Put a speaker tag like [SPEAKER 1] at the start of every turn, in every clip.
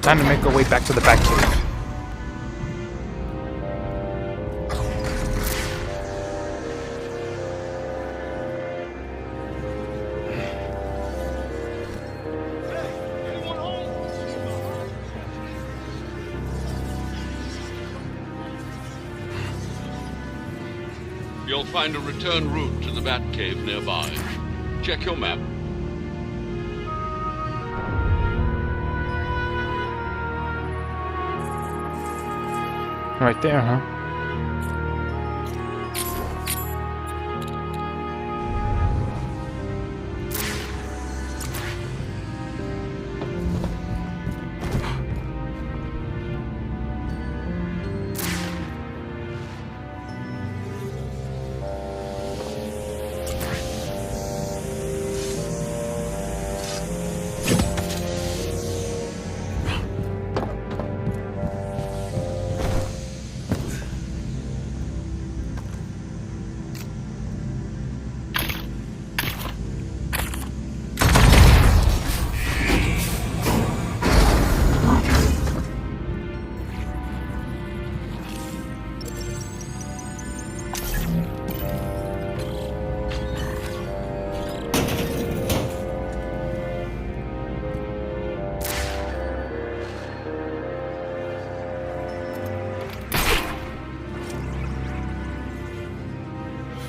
[SPEAKER 1] Time to make our way back to the Batcave.
[SPEAKER 2] You'll find a return route to the Batcave nearby. Check your map.
[SPEAKER 1] Right there, huh?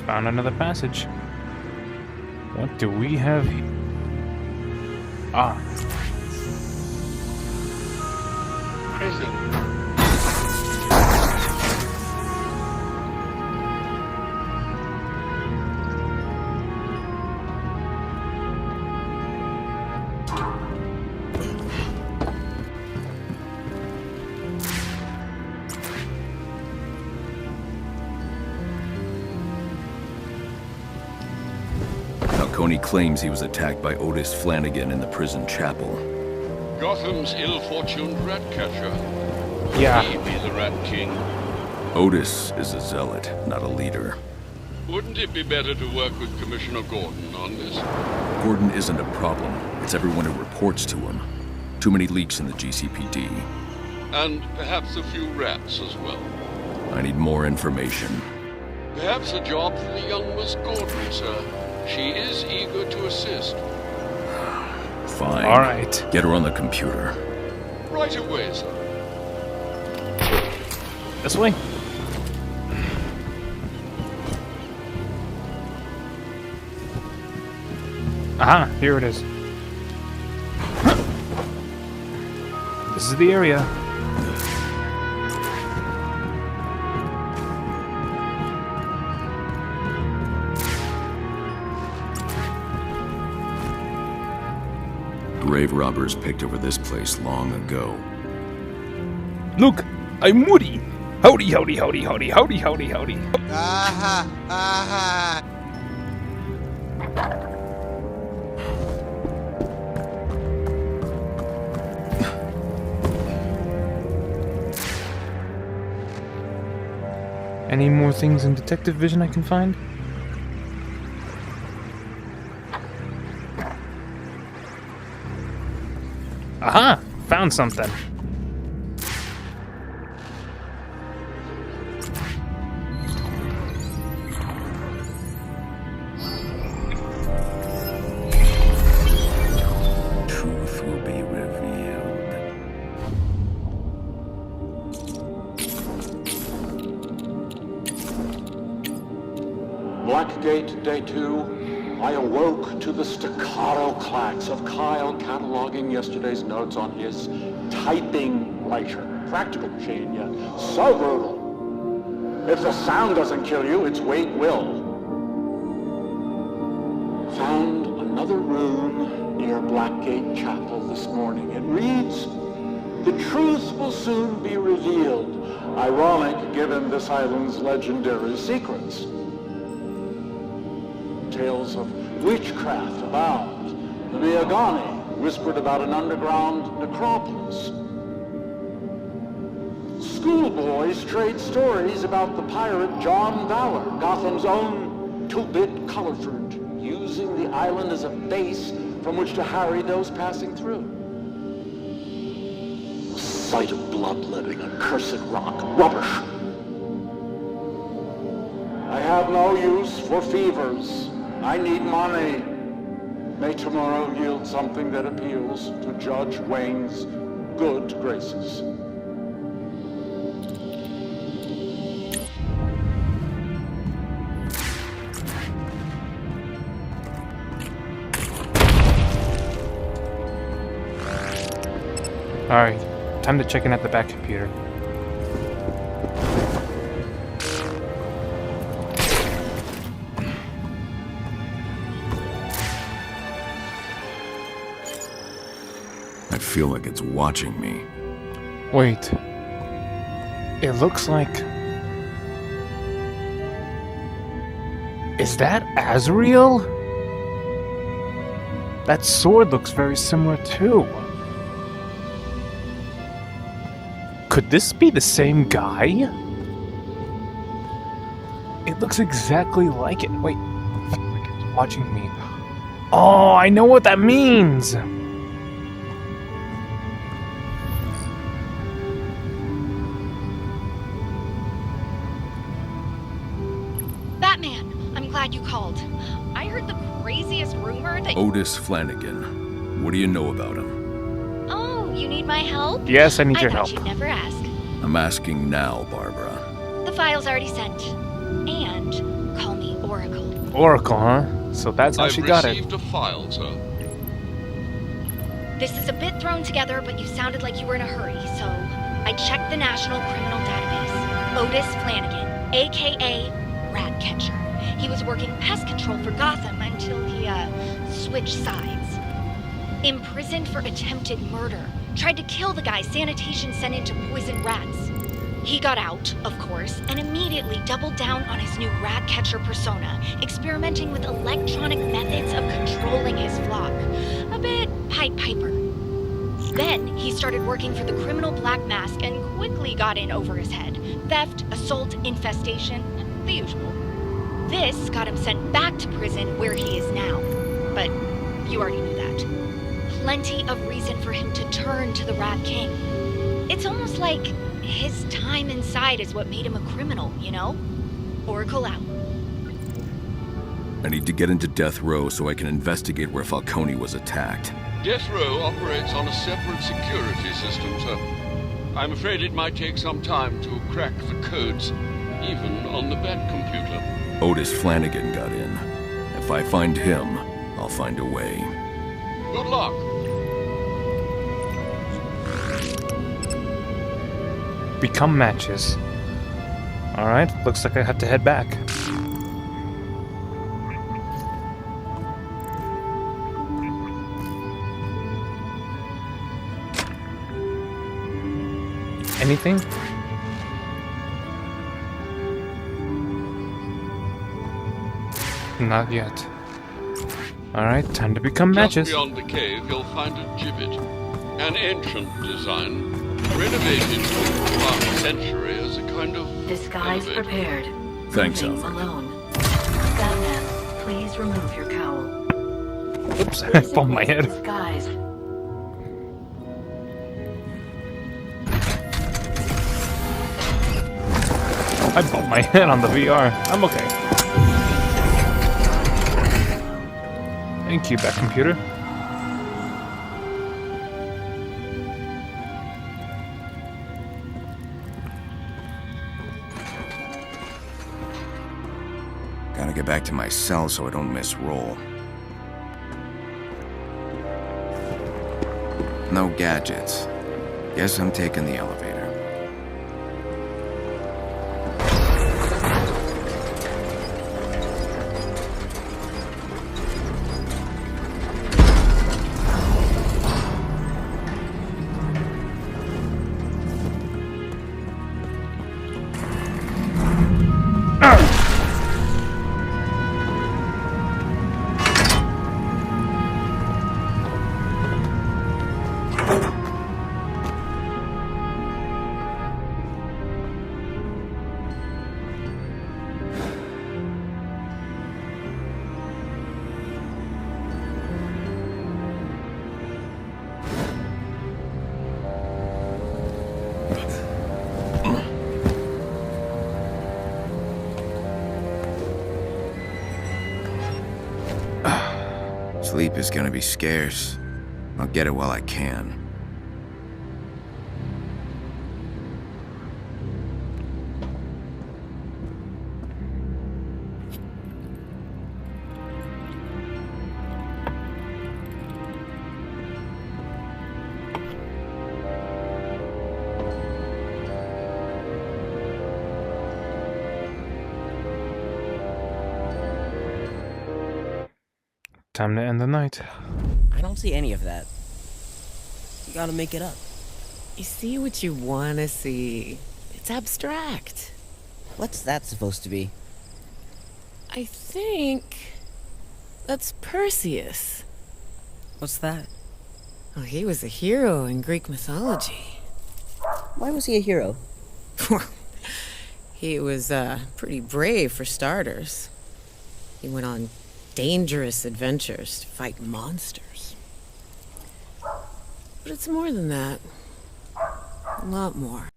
[SPEAKER 1] Found another passage. What do we have here? Ah.
[SPEAKER 2] Prison.
[SPEAKER 3] Coney claims he was attacked by Otis Flanagan in the prison chapel.
[SPEAKER 2] Gotham's ill-fortuned rat catcher.
[SPEAKER 1] Yeah.
[SPEAKER 2] He be the Rat King.
[SPEAKER 3] Otis is a zealot, not a leader.
[SPEAKER 2] Wouldn't it be better to work with Commissioner Gordon on this?
[SPEAKER 3] Gordon isn't a problem. It's everyone who reports to him. Too many leaks in the GCPD.
[SPEAKER 2] And perhaps a few rats as well.
[SPEAKER 3] I need more information.
[SPEAKER 2] Perhaps a job for the young Miss Gordon, sir. She is eager to assist.
[SPEAKER 3] Fine.
[SPEAKER 1] All right.
[SPEAKER 3] Get her on the computer.
[SPEAKER 2] Right away, sir.
[SPEAKER 1] This way? Aha, here it is. This is the area.
[SPEAKER 3] Grave robbers picked over this place long ago.
[SPEAKER 1] Look, I'm Woody. Howdy, howdy, howdy, howdy, howdy, howdy, howdy.
[SPEAKER 4] Aha! Aha!
[SPEAKER 1] Any more things in detective vision I can find? Aha! Found something.
[SPEAKER 3] Truth will be revealed.
[SPEAKER 5] Blackgate, Day 2. I awoke to the staccato clacks of Kyle cataloging yesterday's notes on his typing writer. Practical machine, yeah. So brutal. If the sound doesn't kill you, its weight will. Found another room near Blackgate Chapel this morning. It reads, "The truth will soon be revealed." Ironic given this island's legendary secrets. Tales of witchcraft abound. The Viagani whispered about an underground necropolis. Schoolboys trade stories about the pirate John Valor, Gotham's own two-bit Colorford, using the island as a base from which to harry those passing through. sight of bloodletting and cursed rock. Rubbish. I have no use for fevers. I need money. May tomorrow yield something that appeals to Judge Wayne's good graces.
[SPEAKER 1] Alright, time to check in at the back computer.
[SPEAKER 3] I feel like it's watching me.
[SPEAKER 1] Wait. It looks like... Is that Azrael? That sword looks very similar too. Could this be the same guy? It looks exactly like it. Wait, I feel like it's watching me. Oh, I know what that means!
[SPEAKER 6] Batman, I'm glad you called. I heard the craziest rumor that...
[SPEAKER 3] Otis Flanagan. What do you know about him?
[SPEAKER 6] Oh, you need my help?
[SPEAKER 1] Yes, I need your
[SPEAKER 6] I
[SPEAKER 1] help.
[SPEAKER 6] thought you'd never ask.
[SPEAKER 3] I'm asking now, Barbara.
[SPEAKER 6] The file's already sent. And call me Oracle.
[SPEAKER 1] Oracle, huh? So that's how
[SPEAKER 2] I've
[SPEAKER 1] she got it.
[SPEAKER 2] received a file, sir.
[SPEAKER 6] This is a bit thrown together, but you sounded like you were in a hurry, so I checked the National Criminal Database. Otis Flanagan, a.k.a. Ratcatcher. He was working pest control for Gotham until he, switched sides. Imprisoned for attempted murder. Tried to kill the guy sanitation sent in to poison rats. He got out, of course, and immediately doubled down on his new Ratcatcher persona, experimenting with electronic methods of controlling his flock. A bit Pied Piper. Then he started working for the criminal Black Mask and quickly got in over his head. Theft, assault, infestation, the usual. This got him sent back to prison where he is now. But you already knew that. Plenty of reason for him to turn to the Rat King. It's almost like his time inside is what made him a criminal, you know? Oracle out.
[SPEAKER 3] I need to get into Death Row so I can investigate where Falcone was attacked.
[SPEAKER 2] Death Row operates on a separate security system, sir. I'm afraid it might take some time to crack the codes, even on the Bat computer.
[SPEAKER 3] Otis Flanagan got in. If I find him, I'll find a way.
[SPEAKER 2] Good luck.
[SPEAKER 1] Become matches. Alright, looks like I have to head back. Anything? Not yet. Alright, time to become matches.
[SPEAKER 2] Just beyond the cave, you'll find a gibbet. An ancient design, renovated for last century as a kind of
[SPEAKER 7] Disguise
[SPEAKER 2] elevator.
[SPEAKER 7] prepared.
[SPEAKER 3] Thanks,
[SPEAKER 7] Remain
[SPEAKER 3] Alfred.
[SPEAKER 7] alone. Batman, please remove your cowl.
[SPEAKER 1] Oops, I bumped my head.
[SPEAKER 7] Disguise.
[SPEAKER 1] I bumped my head on the VR. I'm okay. Thank you, back computer.
[SPEAKER 8] Gotta get back to my cell so I don't miss roll. No gadgets. Guess I'm taking the elevator. Sleep is gonna be scarce. I'll get it while I can.
[SPEAKER 1] Time to end the night.
[SPEAKER 9] I don't see any of that. You gotta make it up.
[SPEAKER 10] You see what you want to see. It's abstract.
[SPEAKER 9] What's that supposed to be?
[SPEAKER 10] I think that's Perseus.
[SPEAKER 9] What's that?
[SPEAKER 10] Oh, he was a hero in Greek mythology.
[SPEAKER 9] Why was he a hero?
[SPEAKER 10] He was pretty brave for starters. He went on dangerous adventures to fight monsters. But it's more than that. A lot more.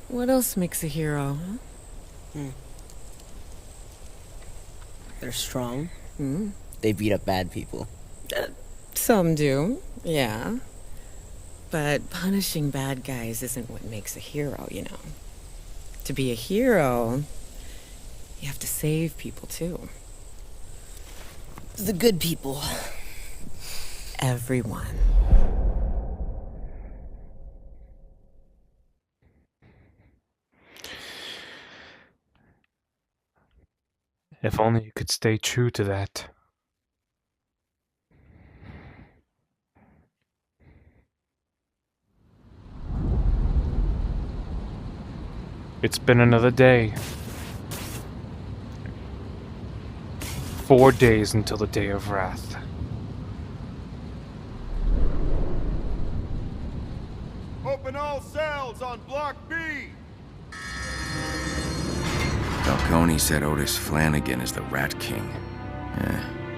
[SPEAKER 10] What else makes a hero, huh?
[SPEAKER 9] They're strong.
[SPEAKER 10] Hmm?
[SPEAKER 9] They beat up bad people.
[SPEAKER 10] Some do, yeah. But punishing bad guys isn't what makes a hero, you know. To be a hero, you have to save people, too.
[SPEAKER 9] The good people.
[SPEAKER 10] Everyone.
[SPEAKER 1] If only you could stay true to that. It's been another day. 4 days until the day of wrath.
[SPEAKER 11] Open all cells on Block B!
[SPEAKER 8] Falcone said Otis Flanagan is the Rat King.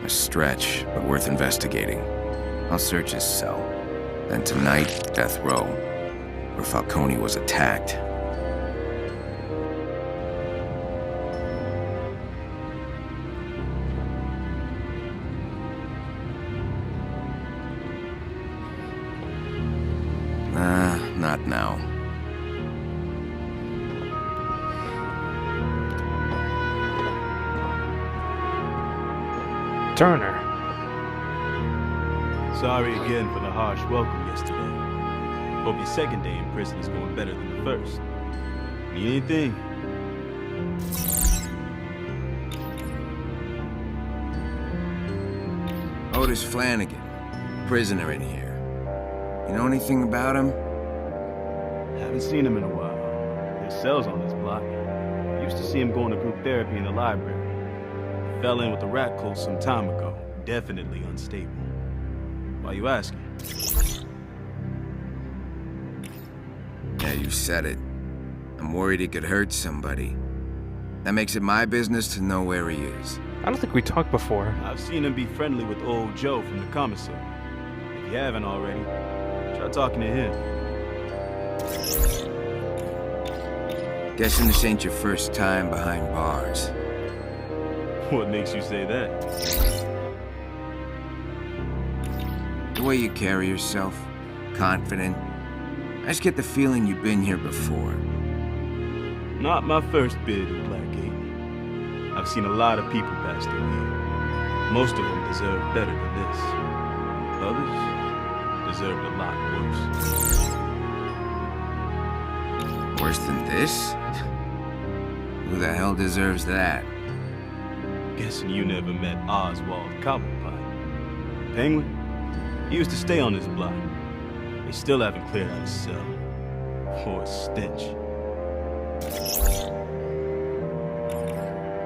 [SPEAKER 8] A stretch, but worth investigating. I'll search his cell. Then tonight, death row, where Falcone was attacked. Not now.
[SPEAKER 1] Turner.
[SPEAKER 11] Sorry again for the harsh welcome yesterday. Hope your second day in prison is going better than the first. Need anything?
[SPEAKER 8] Otis Flanagan, prisoner in here. You know anything about him?
[SPEAKER 11] Haven't seen him in a while. There's cells on this block. Used to see him going to group therapy in the library. Fell in with the rat cult some time ago. Definitely unstable. Why you asking?
[SPEAKER 8] Yeah, you said it. I'm worried he could hurt somebody. That makes it my business to know where he is.
[SPEAKER 1] I don't think we talked before.
[SPEAKER 11] I've seen him be friendly with old Joe from the commissary. If you haven't already, try talking to him.
[SPEAKER 8] Guessing this ain't your first time behind bars.
[SPEAKER 11] What makes you say that?
[SPEAKER 8] The way you carry yourself, confident. I just get the feeling you've been here before.
[SPEAKER 11] Not my first bid in Blackgate. I've seen a lot of people pass through here. Most of them deserve better than this. Others deserved a lot worse.
[SPEAKER 8] Worse than this? Who the hell deserves that?
[SPEAKER 11] Guessing you never met Oswald Cobblepot. Penguin? He used to stay on this block. They still haven't cleared out his cell. Or his stench.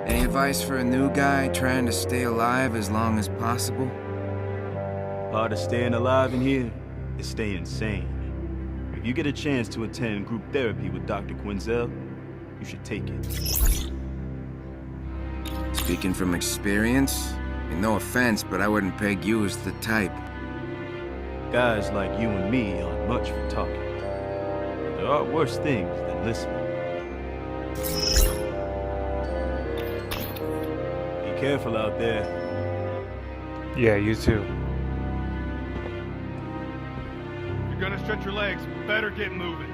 [SPEAKER 8] Any advice for a new guy trying to stay alive as long as possible?
[SPEAKER 11] Part of staying alive in here is staying sane. If you get a chance to attend group therapy with Dr. Quinzel, you should take it.
[SPEAKER 8] Speaking from experience, and no offense, but I wouldn't peg you as the type.
[SPEAKER 11] Guys like you and me aren't much for talking. But there are worse things than listening. Be careful out there.
[SPEAKER 1] Yeah, you too.
[SPEAKER 11] If you're gonna stretch your legs, better get moving.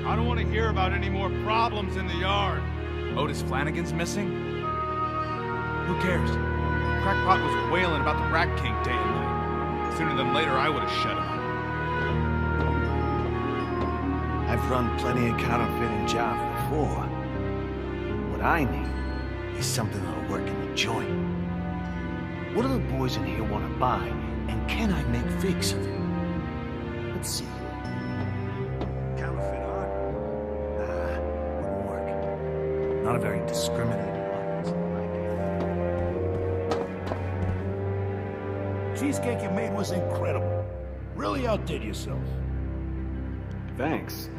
[SPEAKER 11] I don't want to hear about any more problems in the yard.
[SPEAKER 12] Otis Flanagan's missing? Who cares? Crackpot was wailing about the Rat King day and night. Sooner than later, I would have shut him up.
[SPEAKER 13] I've run plenty of counterfeiting jobs before. What I need is something that'll work in the joint. What do the boys in here want to buy, and can I make fakes of it? Let's see. Counterfeit art? Nah, wouldn't work. Not a very discriminating audience like it.
[SPEAKER 14] Cheesecake you made was incredible. Really outdid yourself.
[SPEAKER 11] Thanks.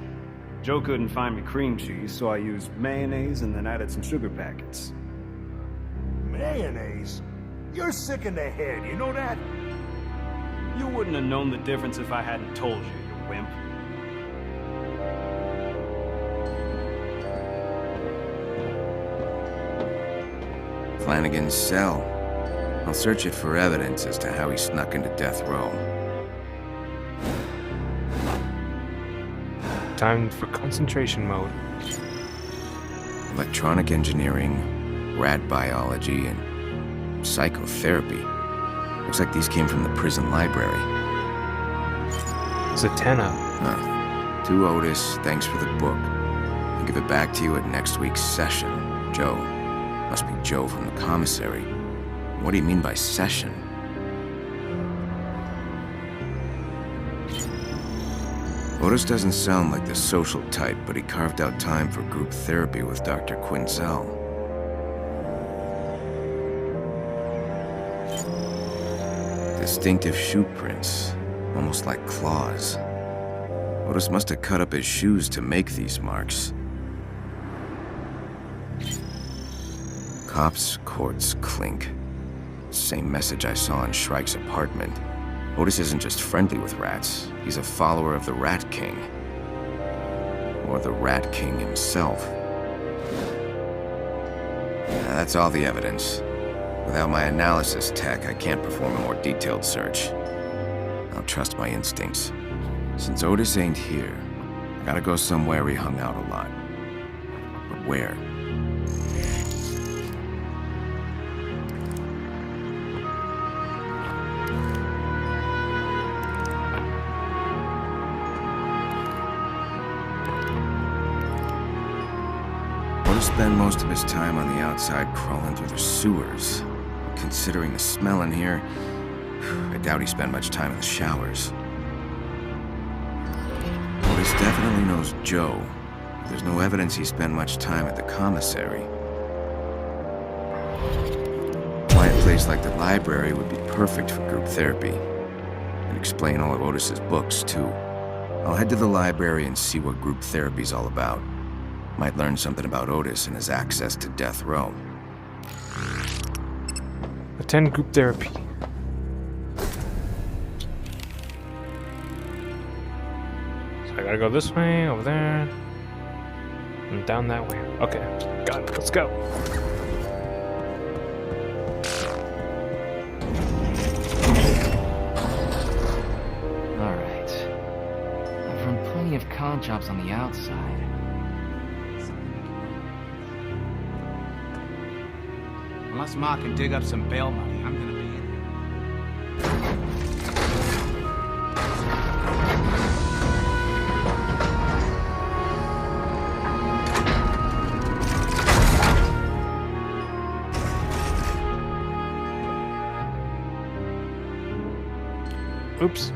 [SPEAKER 11] Joe couldn't find me cream cheese, so I used mayonnaise and then added some sugar packets.
[SPEAKER 14] Mayonnaise? You're sick in the head, you know that?
[SPEAKER 11] You wouldn't have known the difference if I hadn't told you, you wimp.
[SPEAKER 8] Flanagan's cell. I'll search it for evidence as to how he snuck into death row.
[SPEAKER 1] Time for concentration mode.
[SPEAKER 8] Electronic engineering, rat biology, and psychotherapy. Looks like these came from the prison library.
[SPEAKER 1] Zatanna.
[SPEAKER 8] To Otis, thanks for the book. I'll give it back to you at next week's session. Joe. Must be Joe from the commissary. What do you mean by session? Otis doesn't sound like the social type, but he carved out time for group therapy with Dr. Quinzel. Distinctive shoe prints, almost like claws. Otis must have cut up his shoes to make these marks. Cops, courts, clink. Same message I saw in Shrike's apartment. Otis isn't just friendly with rats, he's a follower of the Rat King. Or the Rat King himself. That's all the evidence. Without my analysis tech, I can't perform a more detailed search. I'll trust my instincts. Since Otis ain't here, I gotta go somewhere he hung out a lot. But where? Otis spent most of his time on the outside crawling through the sewers. Considering the smell in here, I doubt he spent much time in the showers. Otis definitely knows Joe. But there's no evidence he spent much time at the commissary. A quiet place like the library would be perfect for group therapy. And explain all of Otis's books, too. I'll head to the library and see what group therapy's all about. Might learn something about Otis and his access to death row.
[SPEAKER 1] Attend group therapy. So I gotta go this way, over there, and down that way. Okay, got it. Let's go.
[SPEAKER 15] Alright. I've run plenty of con jobs on the outside.
[SPEAKER 12] Unless Ma can dig up some bail money, I'm gonna be in
[SPEAKER 1] here. Oops.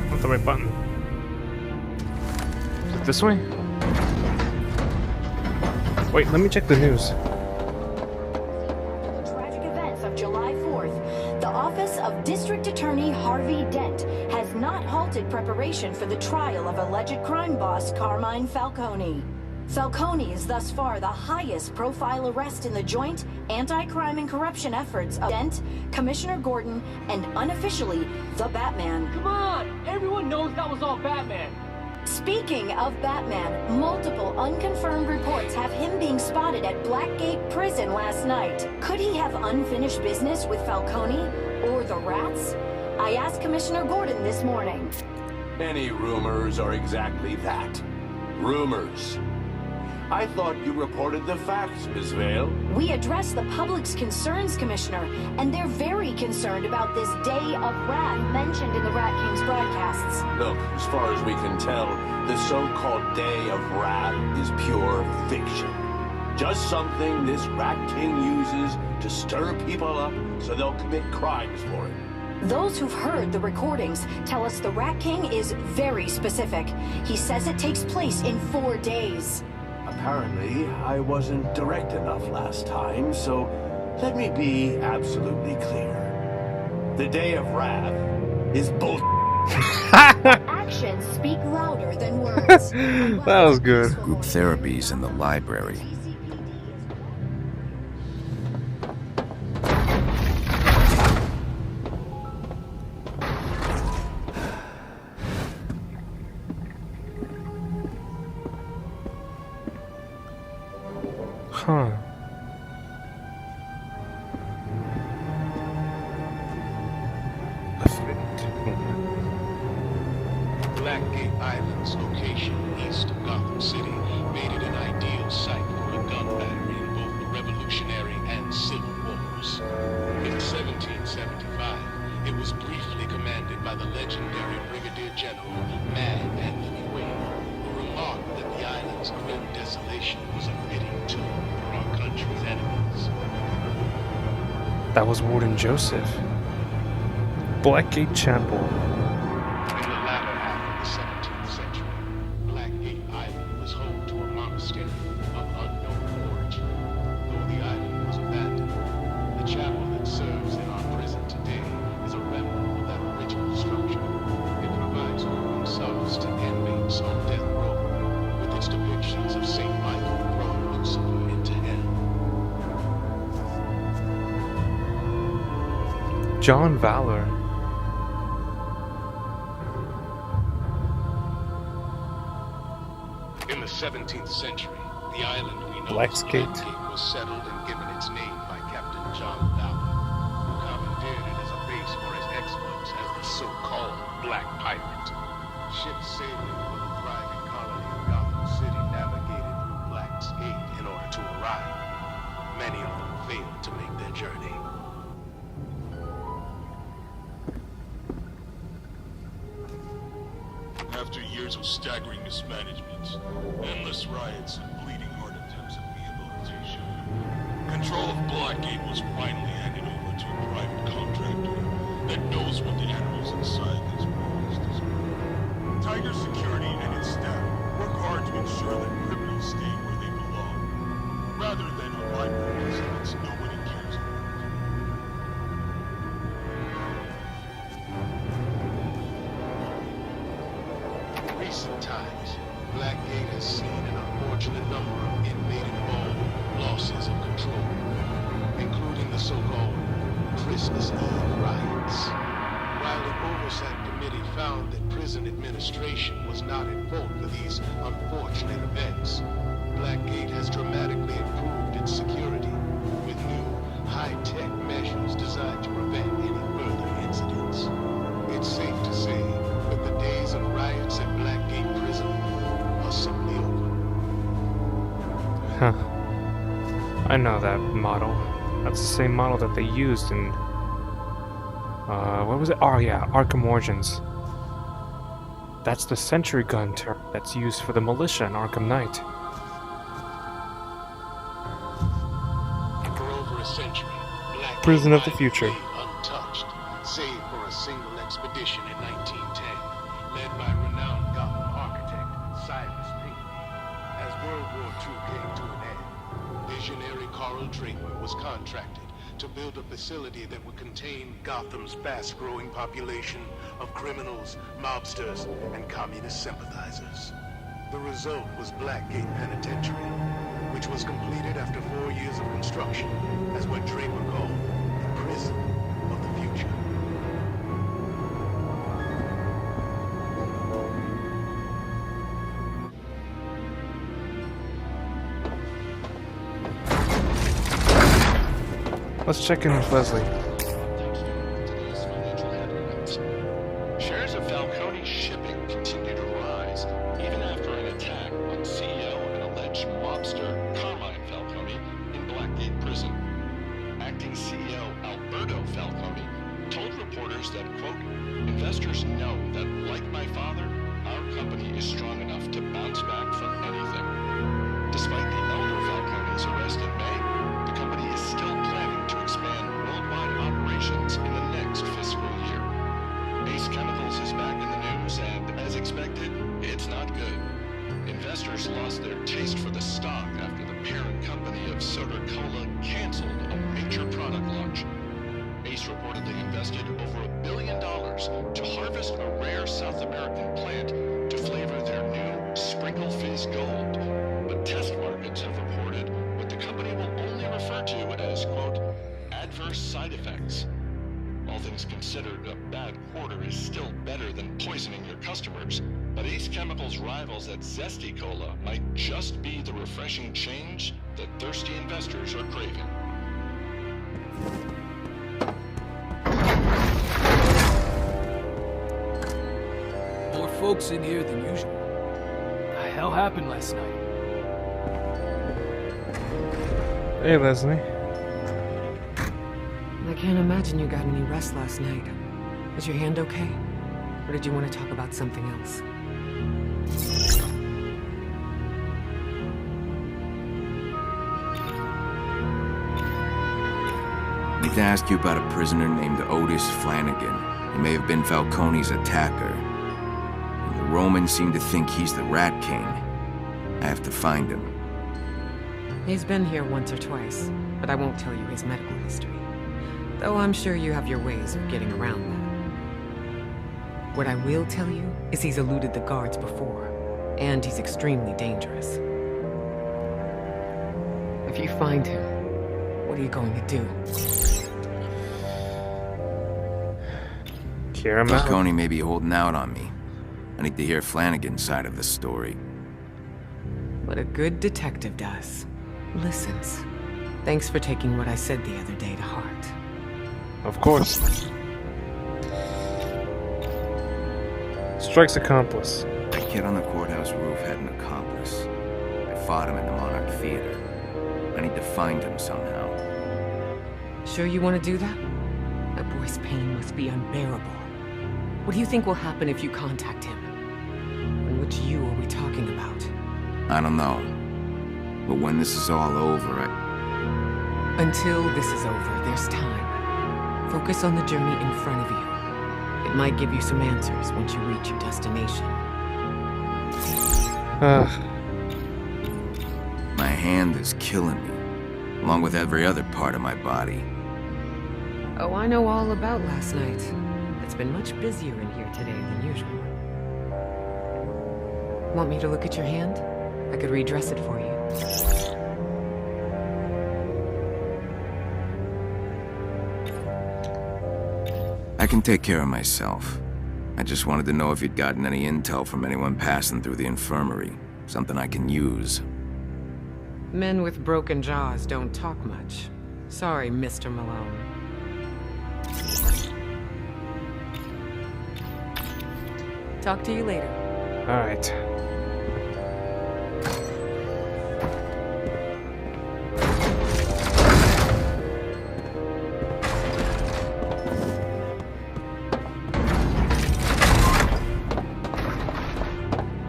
[SPEAKER 1] Not the right button. Is it this way? Wait, let me check the news.
[SPEAKER 16] The tragic events of July 4th, the Office of District Attorney Harvey Dent has not halted preparation for the trial of alleged crime boss Carmine Falcone. Falcone is thus far the highest profile arrest in the joint anti-crime and corruption efforts of Dent, Commissioner Gordon, and unofficially, the Batman.
[SPEAKER 17] Come on! Everyone knows that was all Batman!
[SPEAKER 16] Speaking of Batman, multiple unconfirmed reports have him being spotted at Blackgate Prison last night. Could he have unfinished business with Falcone or the Rats? I asked Commissioner Gordon this morning.
[SPEAKER 14] Any rumors are exactly that. Rumors. I thought you reported the facts, Miss Vale.
[SPEAKER 16] We addressed the public's concerns, Commissioner, and they're very concerned about this Day of Wrath mentioned in the Rat King's broadcasts.
[SPEAKER 14] Look, as far as we can tell, the so-called Day of Wrath is pure fiction. Just something this Rat King uses to stir people up so they'll commit crimes for it.
[SPEAKER 16] Those who've heard the recordings tell us the Rat King is very specific. He says it takes place in 4 days.
[SPEAKER 14] Apparently, I wasn't direct enough last time, so let me be absolutely clear. The Day of Wrath is bull.
[SPEAKER 16] Actions speak louder than words.
[SPEAKER 1] That was good.
[SPEAKER 8] Group therapies in the library.
[SPEAKER 1] Huh.
[SPEAKER 17] Blackgate Island's location east of Gotham City made it an ideal site for a gun battery in both the Revolutionary and Civil Wars. In 1775, it was briefly commanded by the legendary Brigadier General Mad Anthony Wayne, who remarked that the island's grim desolation was a fitting tomb for our country's enemies.
[SPEAKER 1] That was Warden Joseph. Blackgate Chapel.
[SPEAKER 17] In the latter half of the 17th century, Blackgate Island was home to a monastery of unknown origin. Though the island was abandoned, the chapel that serves in our prison today is a remnant of that original structure. It provides cooling solace to inmates on death row, with its depictions of St. Michael throwing Lucifer into hell.
[SPEAKER 1] John Valor.
[SPEAKER 17] In the 17th century, the island we know as
[SPEAKER 1] Blackgate
[SPEAKER 17] Blackgate was settled and given its name by Captain John Valor, who commandeered it as a base for his exploits as the so-called Black Pirate. Ships sailing for the thriving colony of Gotham City navigated through Blackgate in order to arrive. Many of them failed to make their journey.
[SPEAKER 18] After years of staggering mismanagement, endless riots, and bleeding heart attempts at rehabilitation, control of Blackgate was finally handed over to a private contractor that knows what the animals inside these walls deserve. Tiger Security and its staff work hard to ensure that criminals stay where they belong, rather than a library residence nobody cares about.
[SPEAKER 17] Recent times, Blackgate has seen an unfortunate number of inmate-involved losses of control, including the so-called Christmas Eve riots. While an oversight committee found that prison administration was not at fault for these unfortunate events, Blackgate has dramatically improved its security with new, high-tech measures designed to prevent any further incidents. It's safe to say that the days of riots at Blackgate Prison are simply over.
[SPEAKER 1] Huh. I know that model. That's the same model that they used in... what was it? Oh yeah, Arkham Origins. That's the sentry gun turret that's used for the militia in Arkham Knight.
[SPEAKER 17] For over a century, Blackgate
[SPEAKER 1] Prison of the
[SPEAKER 17] Island
[SPEAKER 1] future.
[SPEAKER 17] lay untouched, save for a single expedition in 1910, led by renowned Gotham architect Cyrus Pink. As World War II came to an end, visionary Carl Draper was contracted to build a facility that would contain Gotham's fast-growing population of criminals, mobsters, and communist sympathizers. The result was Blackgate Penitentiary, which was completed after 4 years of construction as what Draper called the prison of the future.
[SPEAKER 1] Let's check in with Leslie.
[SPEAKER 17] Shares of Falcone Shipping continue to rise, even after an attack on CEO and alleged mobster Carmine Falcone in Blackgate Prison. Acting CEO Alberto Falcone told reporters that, quote, investors know that, like my father, our company is strong enough to bounce back from anything. Despite the elder Falcone's arrest in May, the company is still planning to expand worldwide operations in the next fiscal year. Ace Chemicals is back in the news, and as expected, it's not good. Investors lost their taste for the stock after the parent company of Soda Cola canceled a major product launch. Ace reportedly invested over $1 billion to harvest a rare South American plant to flavor their new Sprinkle Fizz Gold. But test markets have reported what the company will only refer to as, quote, adverse side effects. All things considered, a bad quarter is still better than poisoning your customers, but Ace Chemicals' rivals at Zesty Cola might just be the refreshing change that thirsty investors are craving.
[SPEAKER 19] More folks in here than usual. The hell happened last night?
[SPEAKER 1] Hey, Leslie.
[SPEAKER 10] I can't imagine you got any rest last night. Was your hand okay? Or did you want to talk about something else?
[SPEAKER 8] I need to ask you about a prisoner named Otis Flanagan. He may have been Falcone's attacker. The Romans seem to think he's the Rat King. I have to find him.
[SPEAKER 10] He's been here once or twice, but I won't tell you his medical history. Though I'm sure you have your ways of getting around that. What I will tell you is he's eluded the guards before, and he's extremely dangerous. If you find him, what are you going to do?
[SPEAKER 8] Falcone may be holding out on me. I need to hear Flanagan's side of the story.
[SPEAKER 10] What a good detective does. Listens. Thanks for taking what I said the other day to heart.
[SPEAKER 1] Of course. Strike's accomplice.
[SPEAKER 8] That kid on the courthouse roof had an accomplice. I fought him in the Monarch Theater. I need to find him somehow.
[SPEAKER 10] Sure you want to do that? That boy's pain must be unbearable. What do you think will happen if you contact him? And which you are we talking about?
[SPEAKER 8] I don't know. But when this is all over,
[SPEAKER 10] Until this is over, there's time. Focus on the journey in front of you. It might give you some answers once you reach your destination.
[SPEAKER 8] My hand is killing me, along with every other part of my body.
[SPEAKER 10] Oh, I know all about last night. It's been much busier in here today than usual. Want me to look at your hand? I could redress it for you.
[SPEAKER 8] I can take care of myself. I just wanted to know if you'd gotten any intel from anyone passing through the infirmary. Something I can use.
[SPEAKER 10] Men with broken jaws don't talk much. Sorry, Mr. Malone. Talk to you later.
[SPEAKER 1] All right.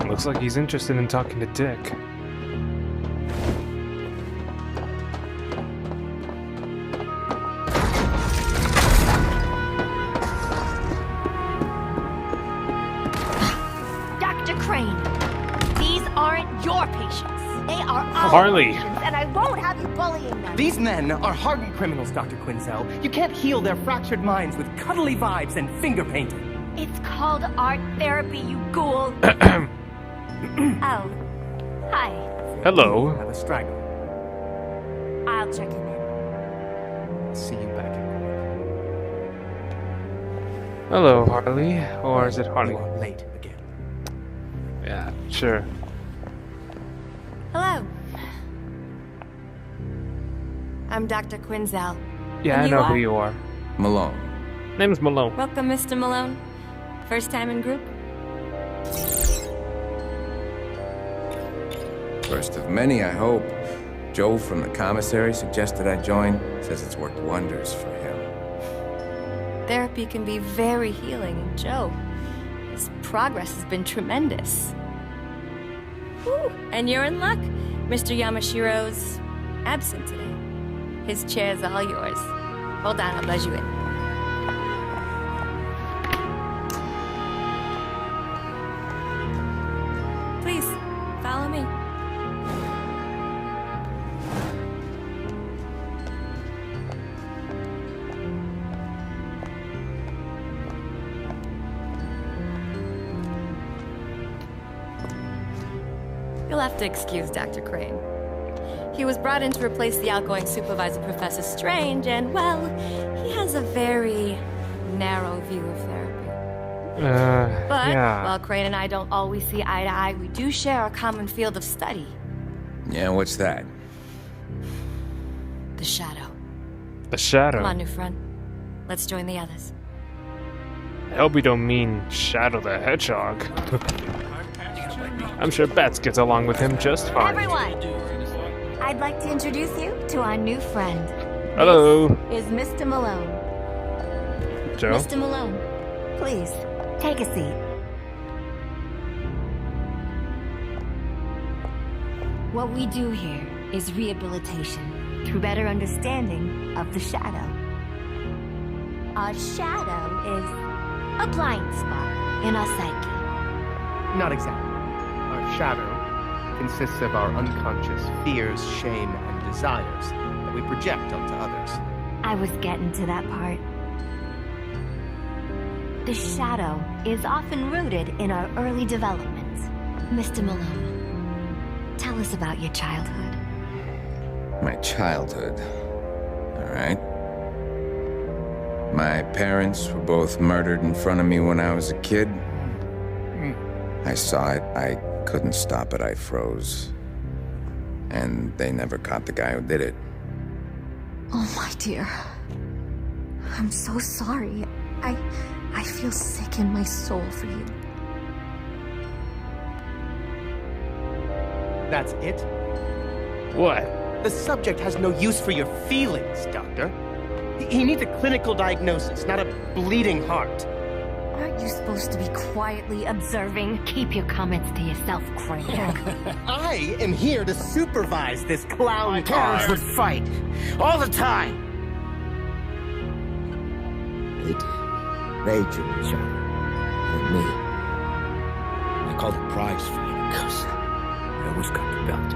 [SPEAKER 1] Looks like he's interested in talking to Dick.
[SPEAKER 6] Dr. Crane, these aren't your patients. They are our
[SPEAKER 1] Harley.
[SPEAKER 6] patients, and I won't have you bullying them.
[SPEAKER 20] These men are hardened criminals, Dr. Quinzel. You can't heal their fractured minds with cuddly vibes and finger painting.
[SPEAKER 6] It's called art therapy, you ghoul. Oh, hi.
[SPEAKER 1] Hello.
[SPEAKER 20] Have a straggler.
[SPEAKER 6] I'll check him in.
[SPEAKER 20] See you back in court.
[SPEAKER 1] Hello, Harley. Or is it Harley?
[SPEAKER 20] You are late again.
[SPEAKER 1] Yeah, sure.
[SPEAKER 21] Hello. I'm Dr. Quinzel.
[SPEAKER 1] Yeah,
[SPEAKER 9] And
[SPEAKER 1] I
[SPEAKER 9] you
[SPEAKER 1] know
[SPEAKER 9] are?
[SPEAKER 1] who you are.
[SPEAKER 8] Malone.
[SPEAKER 1] Name's Malone.
[SPEAKER 9] Welcome, Mr. Malone. First time in group?
[SPEAKER 8] First of many, I hope. Joe from the commissary suggested I join. Says it's worked wonders for him.
[SPEAKER 9] Therapy can be very healing, and Joe, his progress has been tremendous. Whew. And you're in luck. Mr. Yamashiro's absent today. His chair's all yours. Hold on, I'll buzz you in. Please, follow me. You'll have to excuse Dr. Crane. He was brought in to replace the outgoing supervisor, Professor Strange, and, well, he has a very narrow view of therapy. But,
[SPEAKER 1] yeah.
[SPEAKER 9] while Crane and I don't always see eye to eye, we do share a common field of study.
[SPEAKER 8] Yeah, what's that?
[SPEAKER 9] The Shadow.
[SPEAKER 1] The Shadow?
[SPEAKER 9] Come on, new friend. Let's join the others.
[SPEAKER 1] I hope you don't mean Shadow the Hedgehog. I'm sure Bats gets along with him just fine.
[SPEAKER 16] Everyone, I'd like to introduce you to our new friend.
[SPEAKER 1] Hello.
[SPEAKER 16] This is Mr. Malone.
[SPEAKER 1] Joe?
[SPEAKER 16] Mr. Malone, please, take a seat. What we do here is rehabilitation through better understanding of the shadow. A shadow is a blind spot in our psyche.
[SPEAKER 20] Not exactly. Our shadow consists of our unconscious fears, shame, and desires that we project onto others.
[SPEAKER 16] I was getting to that part. The shadow is often rooted in our early development. Mr. Malone, tell us about your childhood.
[SPEAKER 8] My childhood. All right. My parents were both murdered in front of me when I was a kid. I saw it. I couldn't stop it. I froze. And they never caught the guy who did it.
[SPEAKER 16] Oh, my dear. I'm so sorry. I feel sick in my soul for you.
[SPEAKER 20] That's it?
[SPEAKER 1] What?
[SPEAKER 20] The subject has no use for your feelings, Doctor. He needs a clinical diagnosis, not a bleeding heart.
[SPEAKER 16] Aren't you supposed to be quietly observing? Keep your comments to yourself, Craig.
[SPEAKER 20] I am here to supervise this clown
[SPEAKER 13] My parents would fight all the time.
[SPEAKER 21] They drew each other. And me. I called it prize fighting because I always got the belt.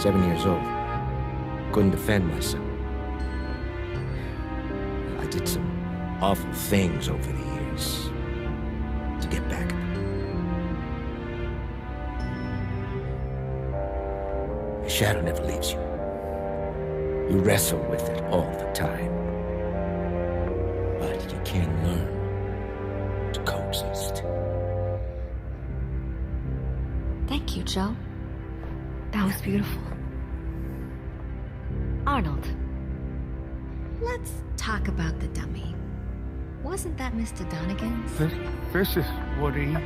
[SPEAKER 21] 7 years old. Couldn't defend myself. I did some awful things over the years to get back at them. The shadow never leaves you. You wrestle with it all the time. But you can learn to coexist.
[SPEAKER 16] Thank you, Joe. That was beautiful. Arnold, let's talk about the dummy. Wasn't that Mr. Donegan's?
[SPEAKER 22] This is Woody.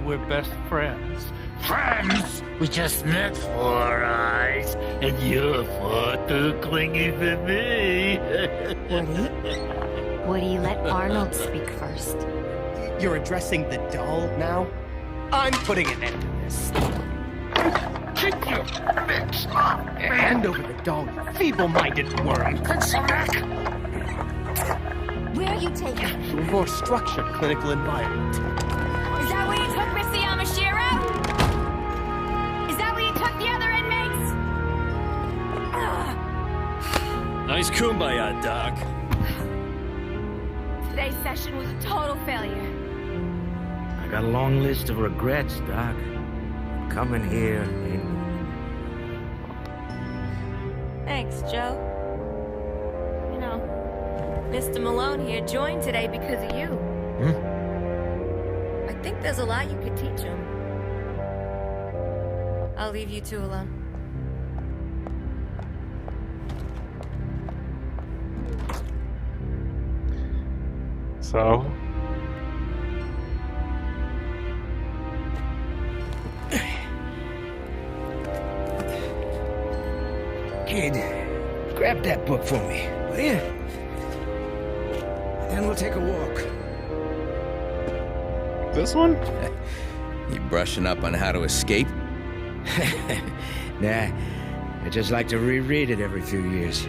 [SPEAKER 22] We're best friends. Friends? We just met 4 eyes, and you're far too clingy for me.
[SPEAKER 16] Woody, let Arnold speak first.
[SPEAKER 20] You're addressing the doll now? I'm putting an end to this.
[SPEAKER 22] Kick your bitch off.
[SPEAKER 20] Hand over the doll, you feeble-minded worm.
[SPEAKER 16] Where are you taking him?
[SPEAKER 20] To a more structured clinical environment.
[SPEAKER 16] Is that where you took Mr. Yamashiro? Is that where you took the other inmates?
[SPEAKER 23] Nice kumbaya, Doc.
[SPEAKER 16] Today's session was a total failure.
[SPEAKER 21] I got a long list of regrets, Doc. Coming here ain't...
[SPEAKER 9] Thanks, Joe. You know, Mr. Malone here joined today because of you. I think there's a lot you could teach him. I'll leave you two alone.
[SPEAKER 1] So?
[SPEAKER 21] Kid, grab that book for me, will you? Then we'll take a walk.
[SPEAKER 1] This one?
[SPEAKER 8] You brushing up on how to escape?
[SPEAKER 21] Nah, I just like to reread it every few years.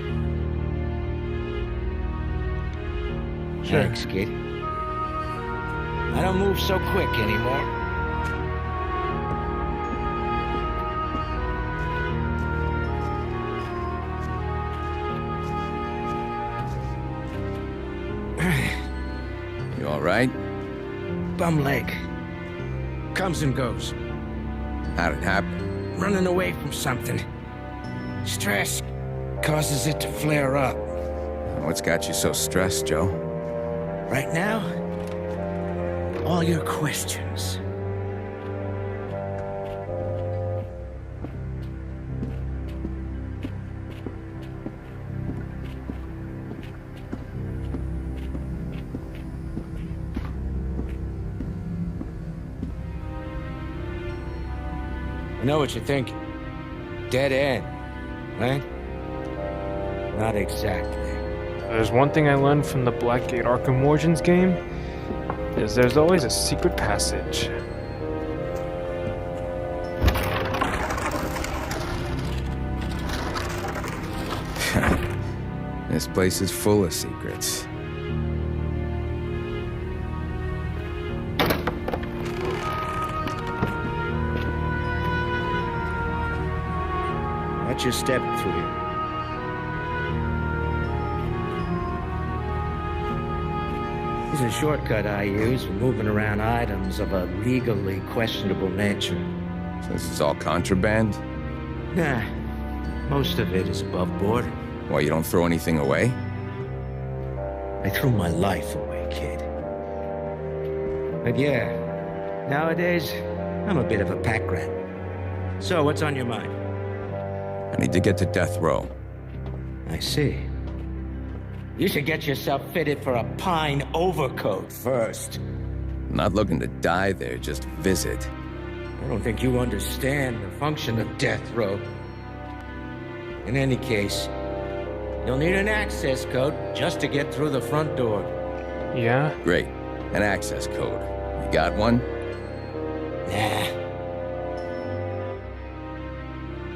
[SPEAKER 1] Sure.
[SPEAKER 21] Thanks, kid. I don't move so quick anymore.
[SPEAKER 8] You all right?
[SPEAKER 21] Bum leg. Comes and goes.
[SPEAKER 8] How'd it happen?
[SPEAKER 21] Running away from something. Stress causes it to flare up.
[SPEAKER 8] What's got you so stressed, Joe?
[SPEAKER 21] Right now, all your questions. I know what you're thinking. Dead end, right? Not exactly.
[SPEAKER 1] There's one thing I learned from the Blackgate Arkham Origins game, is there's always a secret passage.
[SPEAKER 8] This place is full of secrets.
[SPEAKER 21] Let you step through. This is a shortcut I use for moving around items of a legally questionable nature.
[SPEAKER 8] So this is all contraband?
[SPEAKER 21] Nah, most of it is above board.
[SPEAKER 8] Why, you don't throw anything away?
[SPEAKER 21] I threw my life away, kid. But yeah, nowadays, I'm a bit of a pack rat. So, what's on your mind?
[SPEAKER 8] I need to get to death row.
[SPEAKER 21] I see. You should get yourself fitted for a pine overcoat first.
[SPEAKER 8] I'm not looking to die there, just visit.
[SPEAKER 21] I don't think you understand the function of death row. In any case, you'll need an access code just to get through the front door.
[SPEAKER 1] Yeah?
[SPEAKER 8] Great. An access code. You got one?
[SPEAKER 21] Nah.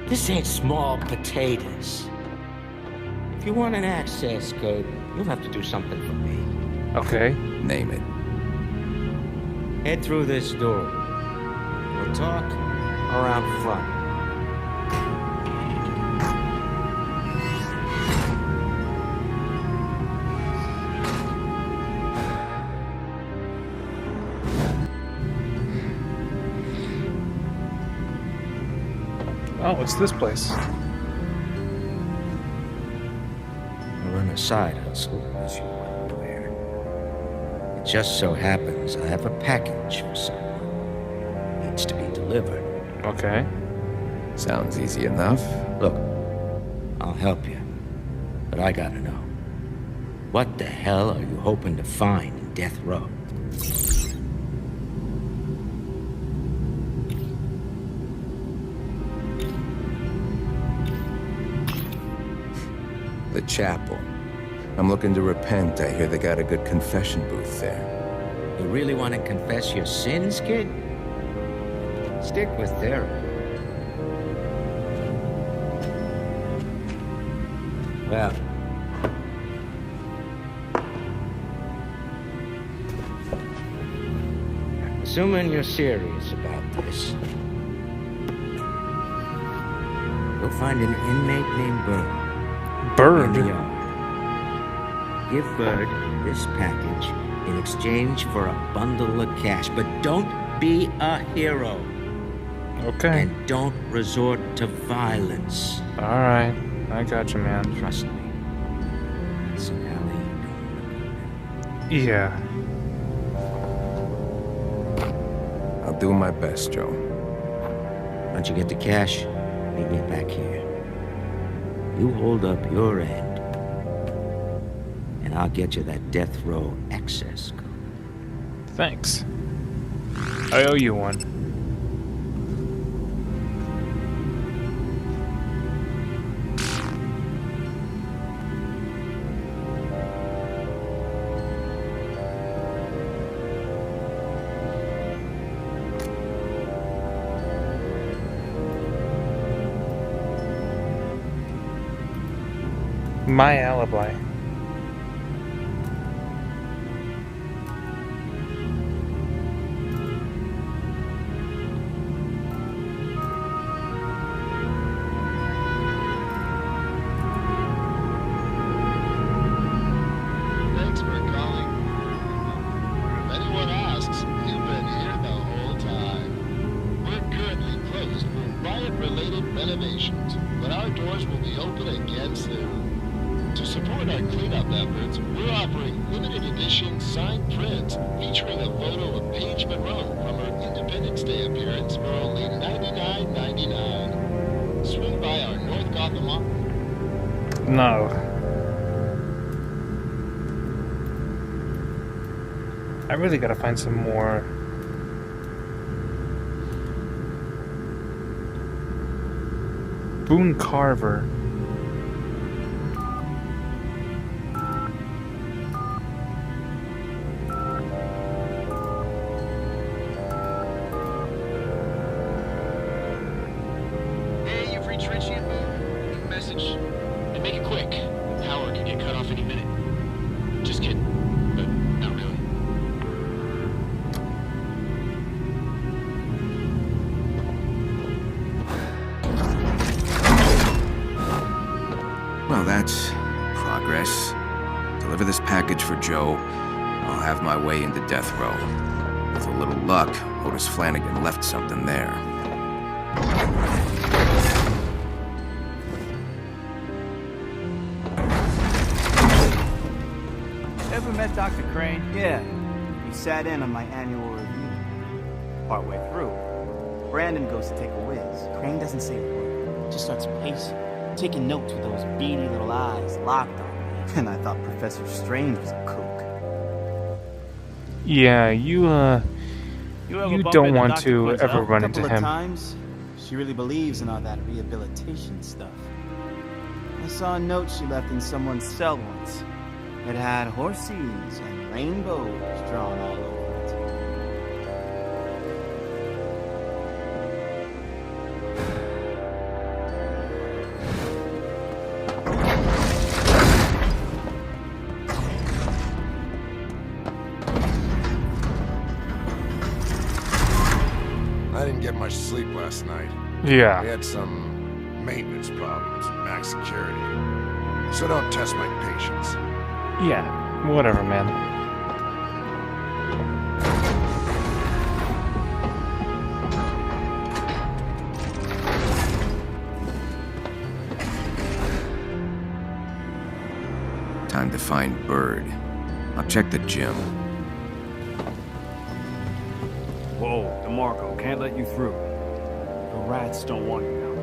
[SPEAKER 21] This ain't small potatoes. If you want an access code, you'll have to do something for me.
[SPEAKER 1] Okay.
[SPEAKER 8] Name it.
[SPEAKER 21] Head through this door. We'll talk around front.
[SPEAKER 1] Oh, what's this place?
[SPEAKER 21] I run a side hustle, as you are aware. It just so happens I have a package for someone. Needs to be delivered.
[SPEAKER 1] Okay.
[SPEAKER 8] Sounds easy enough.
[SPEAKER 21] Look, I'll help you. But I gotta know. What the hell are you hoping to find in death row?
[SPEAKER 8] The chapel. I'm looking to repent. I hear they got a good confession booth there.
[SPEAKER 21] You really want to confess your sins, kid? Stick with therapy. Well, assuming you're serious about this, you'll find an inmate named Bird.
[SPEAKER 1] Bird?
[SPEAKER 21] In the yard. Give Bird this package in exchange for a bundle of cash, but don't be a hero.
[SPEAKER 1] Okay.
[SPEAKER 21] And don't resort to violence.
[SPEAKER 1] Alright. I got you, man.
[SPEAKER 21] Trust me. So, Harley,
[SPEAKER 1] Yeah.
[SPEAKER 8] I'll do my best, Joe.
[SPEAKER 21] once you get the cash, meet me back here. You hold up your end, and I'll get you that death row access code.
[SPEAKER 1] Thanks. I owe you one. My alibi.
[SPEAKER 17] Thanks for calling. If anyone asks, you've been here the whole time. We're currently closed for riot-related renovations, but our doors will be open again soon. To support our cleanup efforts, we're offering limited edition signed prints featuring a photo of Paige Monroe from her Independence Day appearance for only $99.99. Swing by our North Gotham office.
[SPEAKER 1] No. I really gotta find some more. Boone Carver.
[SPEAKER 17] Hey, you've reached Richie and me. Message. And make it quick. The power could get cut off any minute. Just kidding. But not really.
[SPEAKER 8] Well, that's progress. Deliver this package for Joe. I'll have my way into death row. With a little luck, Otis Flanagan left something there.
[SPEAKER 11] Ever met Dr. Crane? Yeah. He sat in on my annual review. Partway through, Brandon goes to take a whiz. Crane doesn't say a word. Just starts pacing, taking notes with those beady little eyes locked on me. And I thought Professor Strange was a kook.
[SPEAKER 1] Yeah, you don't want to
[SPEAKER 11] Quinn's
[SPEAKER 1] ever
[SPEAKER 11] out
[SPEAKER 1] run
[SPEAKER 11] a
[SPEAKER 1] into
[SPEAKER 11] couple of
[SPEAKER 1] him.
[SPEAKER 11] times. She really believes in all that rehabilitation stuff. I saw a note she left in someone's cell once. It had horses and rainbows drawn all over it.
[SPEAKER 18] I didn't get much sleep last night.
[SPEAKER 1] Yeah.
[SPEAKER 18] We had some maintenance problems at max security. So don't test my patience.
[SPEAKER 1] Yeah, whatever, man.
[SPEAKER 8] Time to find Bird. I'll check the gym.
[SPEAKER 11] Whoa, DeMarco, can't let you through. The rats don't want you now.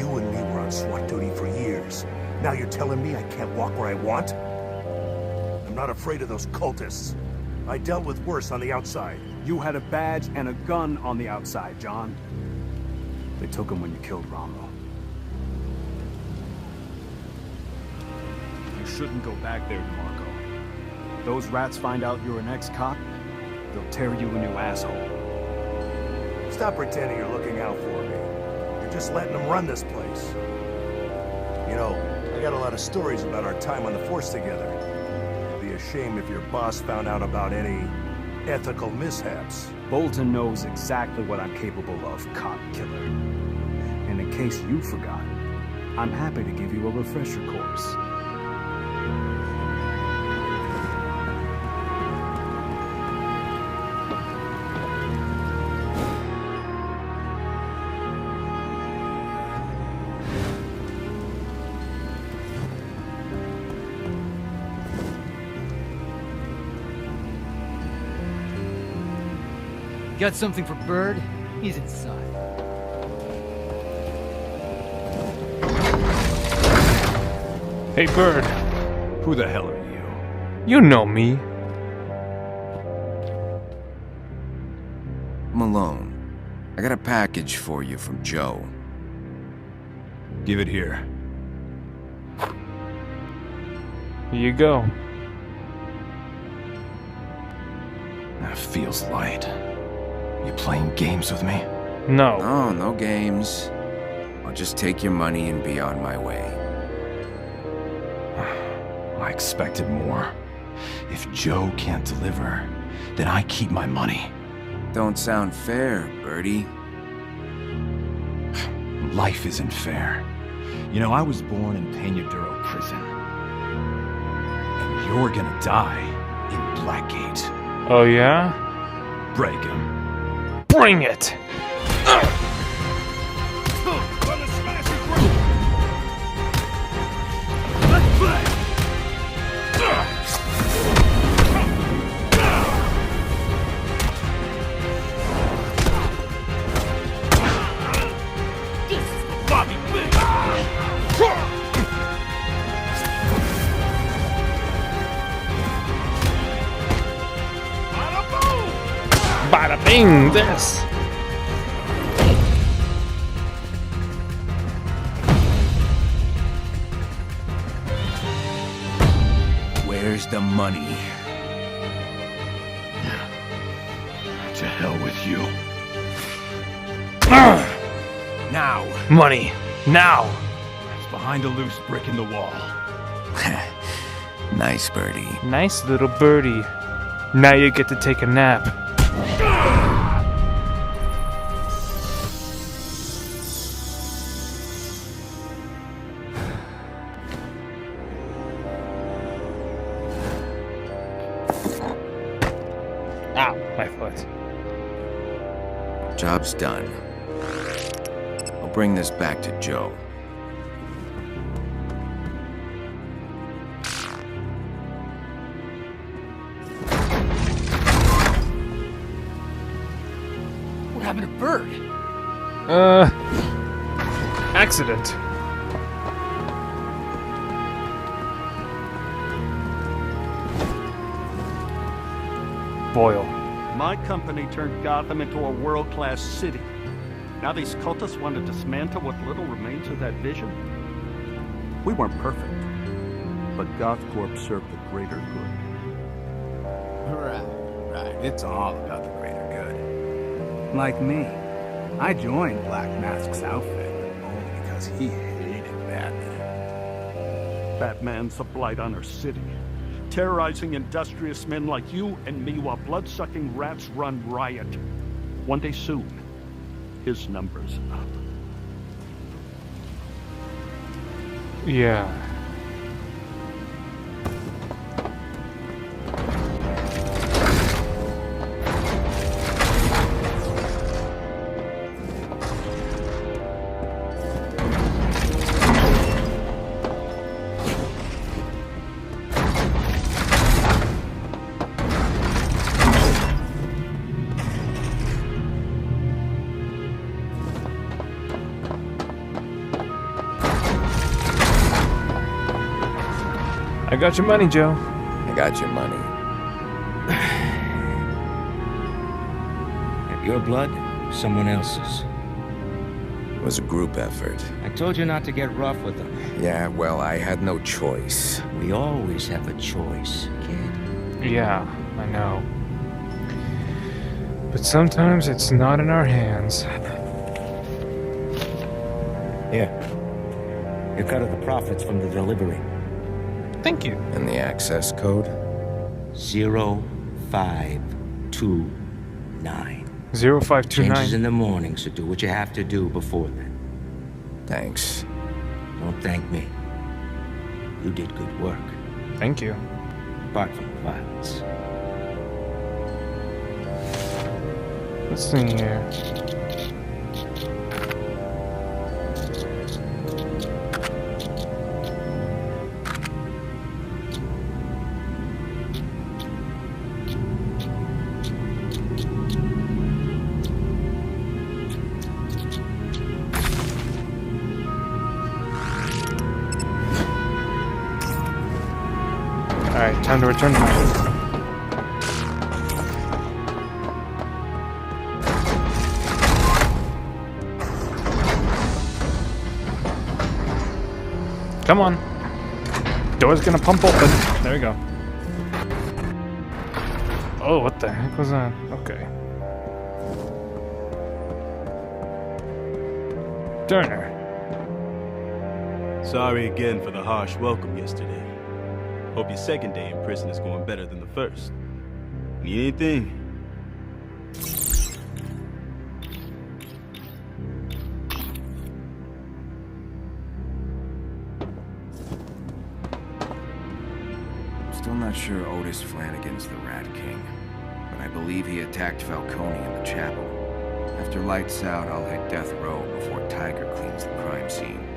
[SPEAKER 2] You and me were on SWAT duty for years. Now you're telling me I can't walk where I want? I'm not afraid of those cultists. I dealt with worse on the outside.
[SPEAKER 11] You had a badge and a gun on the outside, John. They took him when you killed Rombo. You shouldn't go back there, DeMarco. If those rats find out you're an ex-cop, they'll tear you a new asshole.
[SPEAKER 2] Stop pretending you're looking out for me. You're just letting them run this place. You know, I got a lot of stories about our time on the force together. It'd be a shame if your boss found out about any ethical mishaps.
[SPEAKER 11] Bolton knows exactly what I'm capable of, cop killer. And in case you forgot, I'm happy to give you a refresher course.
[SPEAKER 4] Got something for Bird? He's inside.
[SPEAKER 1] Hey, Bird.
[SPEAKER 11] Who the hell are you?
[SPEAKER 1] You know me.
[SPEAKER 8] Malone, I got a package for you from Joe.
[SPEAKER 11] Give it here.
[SPEAKER 1] Here you go.
[SPEAKER 11] That feels light. You playing games with me?
[SPEAKER 1] No.
[SPEAKER 8] Oh, no games. I'll just take your money and be on my way.
[SPEAKER 11] I expected more. If Joe can't deliver, then I keep my money.
[SPEAKER 8] Don't sound fair, Birdie.
[SPEAKER 11] Life isn't fair. You know, I was born in Peñadero prison. And you're gonna die in Blackgate.
[SPEAKER 1] Oh, yeah?
[SPEAKER 11] Break him.
[SPEAKER 1] Bring it! Bada bing, this!
[SPEAKER 8] Where's the money?
[SPEAKER 11] To hell with you.
[SPEAKER 8] Now!
[SPEAKER 1] Money! Now!
[SPEAKER 11] It's behind a loose brick in the wall.
[SPEAKER 8] Nice, Birdie.
[SPEAKER 1] Nice little birdie. Now you get to take a nap. Ow, my foot.
[SPEAKER 8] Job's done. I'll bring this back to Joe.
[SPEAKER 4] What happened to Bird?
[SPEAKER 1] Accident. Boyle.
[SPEAKER 3] My company turned Gotham into a world-class city. Now these cultists want to dismantle what little remains of that vision? We weren't perfect, but GothCorp served the greater good.
[SPEAKER 12] Right. It's all about the greater good. Like me. I joined Black Mask's outfit only because he hated Batman.
[SPEAKER 3] Batman's a blight on our city, terrorizing industrious men like you and me while blood-sucking rats run riot. One day soon, his number's up.
[SPEAKER 1] Yeah. I got your money, Joe.
[SPEAKER 8] I got your money.
[SPEAKER 21] Your blood, someone else's.
[SPEAKER 8] It was a group effort.
[SPEAKER 21] I told you not to get rough with them.
[SPEAKER 8] Yeah, well, I had no choice.
[SPEAKER 21] We always have a choice, kid.
[SPEAKER 1] Yeah, I know. But sometimes it's not in our hands.
[SPEAKER 21] Here. Your cut of the profits from the delivery.
[SPEAKER 1] Thank you.
[SPEAKER 8] And the access code?
[SPEAKER 21] 0529.
[SPEAKER 1] 0529.
[SPEAKER 21] Changes in the morning, so do what you have to do before then.
[SPEAKER 8] Thanks.
[SPEAKER 21] Don't thank me. You did good work.
[SPEAKER 1] Thank you.
[SPEAKER 21] Apart from the violence.
[SPEAKER 1] Let's see here. Alright, time to return to my... Come on. Door's gonna pump open. There we go. Oh, what the heck was that? Okay. Turner.
[SPEAKER 11] Sorry again for the harsh welcome yesterday. Hope your second day in prison is going better than the first. Need anything?
[SPEAKER 8] Still not sure Otis Flanagan's the Rat King, but I believe he attacked Falcone in the chapel. After lights out, I'll hit death row before Tiger cleans the crime scene.